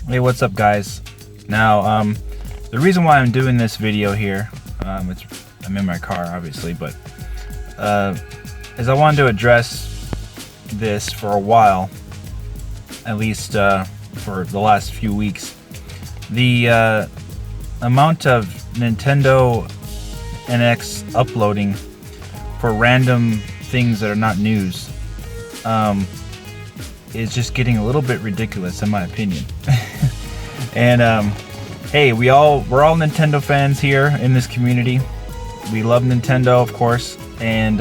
Hey, what's up, guys? Now, the reason why I'm doing this video here, I'm in my car, obviously, but is I wanted to address this for a while, at least for the last few weeks. The amount of Nintendo NX uploading for random things that are not news is just getting a little bit ridiculous, in my opinion. And hey, we're all Nintendo fans here in this community. We love Nintendo, of course, and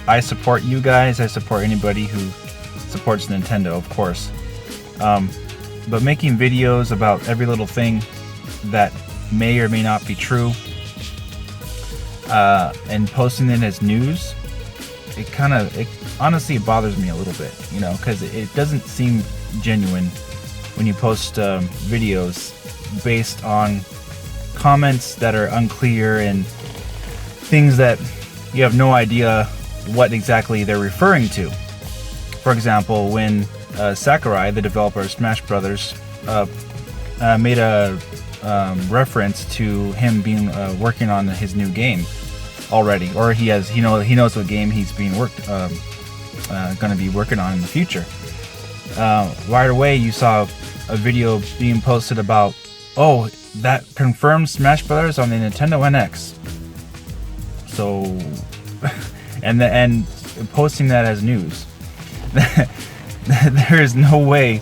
I support you guys. I support anybody who supports Nintendo, of course. But making videos about every little thing that may or may not be true, and posting it as news, it honestly bothers me a little bit, because it doesn't seem genuine when you post videos based on comments that are unclear and things that you have no idea what exactly they're referring to. For example, when Sakurai, the developer of Smash Brothers, made a reference to him being working on his new game already, or he knows what game he's being going to be working on in the future. Right away, you saw a video being posted about, oh, that confirms Smash Brothers on the Nintendo NX. So, and posting that as news. There's no way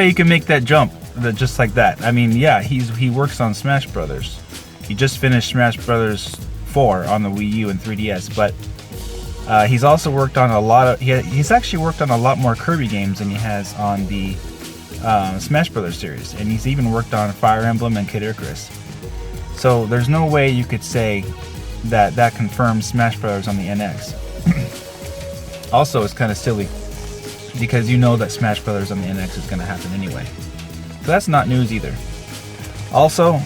you can make that jump just like that. I mean, yeah, he works on Smash Brothers. He just finished Smash Brothers 4 on the Wii U and 3DS, but he's also worked on he's actually worked on a lot more Kirby games than he has on the Smash Brothers series, and he's even worked on Fire Emblem and Kid Icarus. So there's no way you could say that confirms Smash Brothers on the NX. Also, it's kind of silly because you know that Smash Brothers on the NX is going to happen anyway. So that's not news either. Also,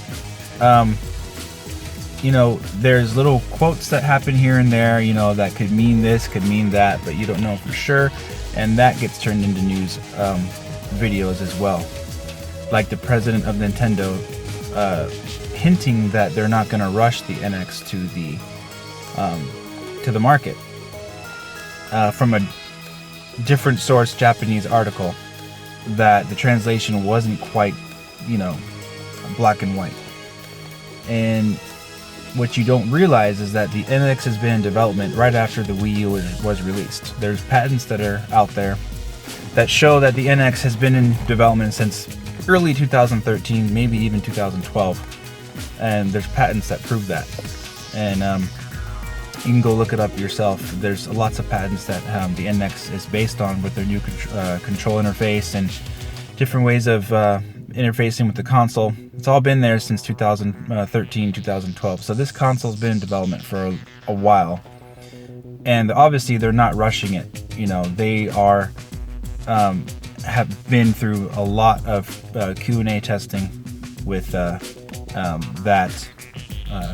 there's little quotes that happen here and there, that could mean this, could mean that, but you don't know for sure, and that gets turned into news videos as well. Like the president of Nintendo hinting that they're not going to rush the NX to the market. From a different source, Japanese article, that the translation wasn't quite, black and white. And what you don't realize is that the NX has been in development right after the Wii U was released. There's patents that are out there that show that the NX has been in development since early 2013, maybe even 2012. And there's patents that prove that. And you can go look it up yourself. There's lots of patents that the NX is based on with their new control interface and different ways of interfacing with the console. It's all been there since 2013, 2012. So this console's been in development for a while. And obviously they're not rushing it. They are have been through a lot of Q&A testing with that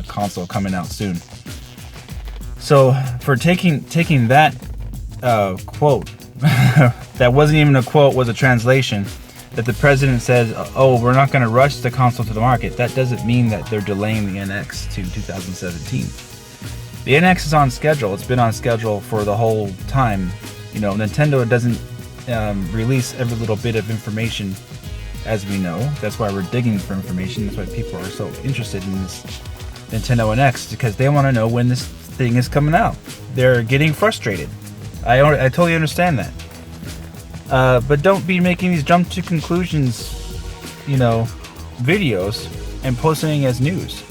console coming out soon. So for taking that quote, that wasn't even a quote, was a translation, that the president says, oh, we're not going to rush the console to the market, that doesn't mean that they're delaying the NX to 2017. The NX is on schedule. It's been on schedule for the whole time. Nintendo doesn't release every little bit of information, as we know. That's why we're digging for information. That's why people are so interested in this Nintendo NX, because they want to know when this thing is coming out. They're getting frustrated. I totally understand that. But don't be making these jump to conclusions, videos and posting as news.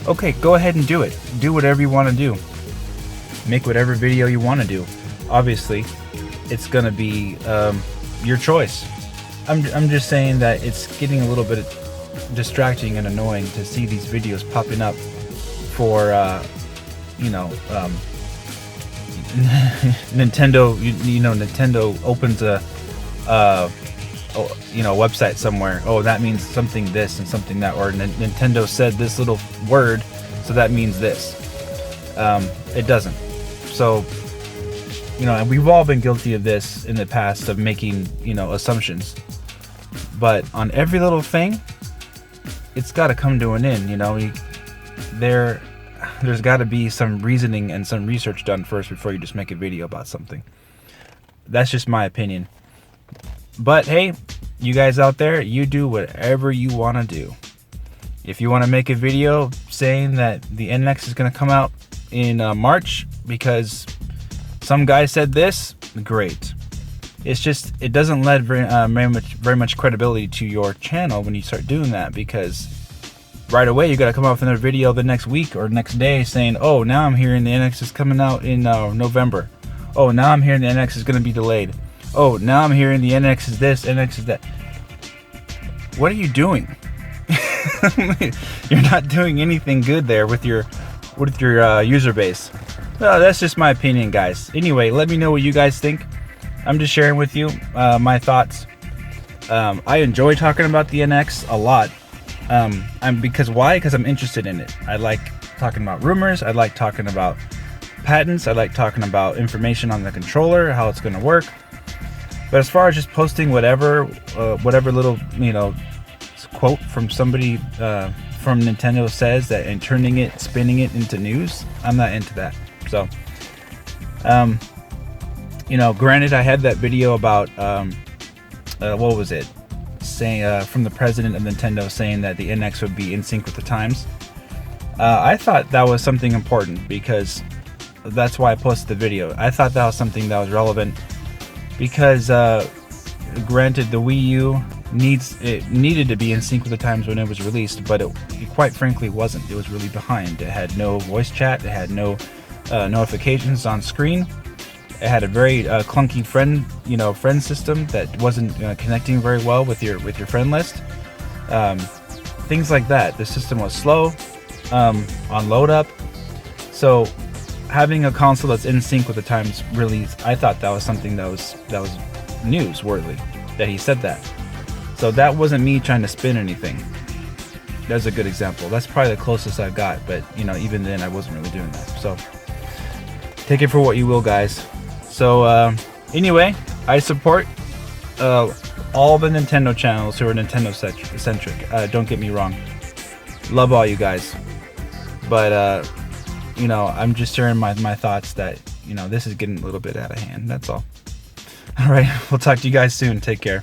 Okay, go ahead and do it. Do whatever you want to do. Make whatever video you want to do. Obviously, it's gonna be your choice. I'm just saying that it's getting a little bit distracting and annoying to see these videos popping up for Nintendo. Nintendo opens a website somewhere. Oh, that means something this and something that, or Nintendo said this little word, so that means this. It doesn't. So, and we've all been guilty of this in the past, of making, assumptions. But on every little thing, it's got to come to an end. There's got to be some reasoning and some research done first before you just make a video about something. That's just my opinion. But hey, you guys out there, you do whatever you want to do. If you want to make a video saying that the NX is going to come out in March because some guy said this, great. It's just, it doesn't lend very much credibility to your channel when you start doing that, because right away you got to come out with another video the next week or next day saying, oh, now I'm hearing the NX is coming out in November. Oh, now I'm hearing the NX is going to be delayed. Oh, now I'm hearing the NX is this, NX is that. What are you doing? You're not doing anything good there with your user base. Well, that's just my opinion, guys. Anyway, let me know what you guys think. I'm just sharing with you my thoughts. I enjoy talking about the NX a lot. Because I'm interested in it. I like talking about rumors. I like talking about patents. I like talking about information on the controller, how it's going to work. But as far as just posting whatever little quote from somebody from Nintendo says that, and spinning it into news, I'm not into that. So, granted, I had that video about what was it? Saying from the president of Nintendo saying that the NX would be in sync with the times. I thought that was something important, because that's why I posted the video. I thought that was something that was relevant, because granted, the Wii U needed to be in sync with the times when it was released, but it quite frankly wasn't. It was really behind. It had no voice chat. It had no notifications on screen. It had a very clunky friend system that wasn't connecting very well with your friend list. Things like that. The system was slow on load up. So having a console that's in sync with the times, really, I thought that was something that was newsworthy, that he said that. So that wasn't me trying to spin anything. That's a good example. That's probably the closest I've got, but even then I wasn't really doing that. So take it for what you will, guys. So anyway, I support all the Nintendo channels who are Nintendo centric. Don't get me wrong. Love all you guys. But I'm just sharing my thoughts that this is getting a little bit out of hand. That's all. All right, we'll talk to you guys soon. Take care.